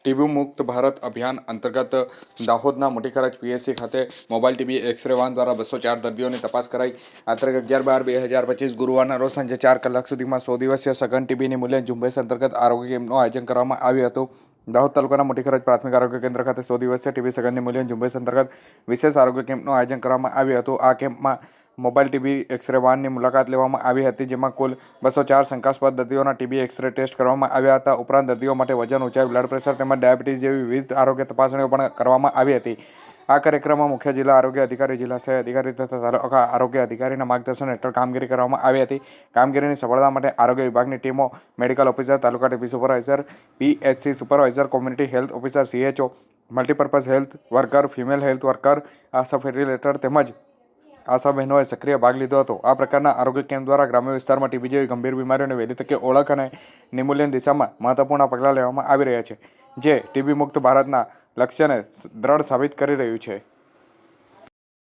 TB મુક્ત ભારત અભિયાન અંતર્ગત દાહોદના મોટી ખરજ પીએચસી ખાતે મોબાઈલ ટીબી એક્સરે વાન દ્વારા 204 દર્દીઓની તપાસ કરાઈ. આ તારીખ 11/12/2025 ગુરુવારના રોજ સાંજે 4 કલાક સુધીમાં 100 દિવસીય સઘન ટીબીની મૂલ્ય ઝુંબેશ અંતર્ગત આરોગ્ય કેમ્પનું આયોજન કરવામાં આવ્યું હતું. દાહોદ તાલુકાના મોટી ખરજ પ્રાથમિક આરોગ્ય કેન્દ્ર ખાતે 100 દિવસીય ટીબી સઘનની મૂલ્ય ઝુંબેશ અંતર્ગત વિશેષ આરોગ્ય કેમ્પનું આયોજન કરવામાં આવ્યું હતું. આ કેમ્પમાં મોબાઈલ ટીબી એક્સરે વાનની મુલાકાત લેવામાં આવી હતી, જેમાં કુલ 204 શંકાસ્પદ દર્દીઓના ટીબી એક્સરે ટેસ્ટ કરવામાં આવ્યા હતા. ઉપરાંત દર્દીઓ માટે વજન, ઊંચાઈ, બ્લડ પ્રેશર તેમજ ડાયાબિટીસ જેવી વિવિધ આરોગ્ય તપાસણીઓ પણ કરવામાં આવી હતી. આ કાર્યક્રમમાં મુખ્ય જિલ્લા આરોગ્ય અધિકારી, જિલ્લા સહાયક અધિકારી તથા તાલુકા આરોગ્ય અધિકારીના માર્ગદર્શન હેઠળ કામગીરી કરવામાં આવી હતી. કામગીરીની સફળતા માટે આરોગ્ય વિભાગની ટીમો, medical officer, taluka TB supervisor, PHC supervisor, community health officer, CHO, multipurpose health worker, female health worker, ASHA facilitator તેમજ આશા બહેનોએ સક્રિય ભાગ લીધો હતો. આ પ્રકારના આરોગ્ય કેમ્પ દ્વારા ગ્રામ્ય વિસ્તારમાં ટીબી જેવી ગંભીર બીમારીઓની વહેલી તકે ઓળખ અને નિર્મૂલન દિશામાં મહત્વપૂર્ણ પગલાં લેવામાં આવી રહ્યા છે, જે ટીબી મુક્ત ભારતના લક્ષ્યને દ્રઢ સાબિત કરી રહ્યું છે.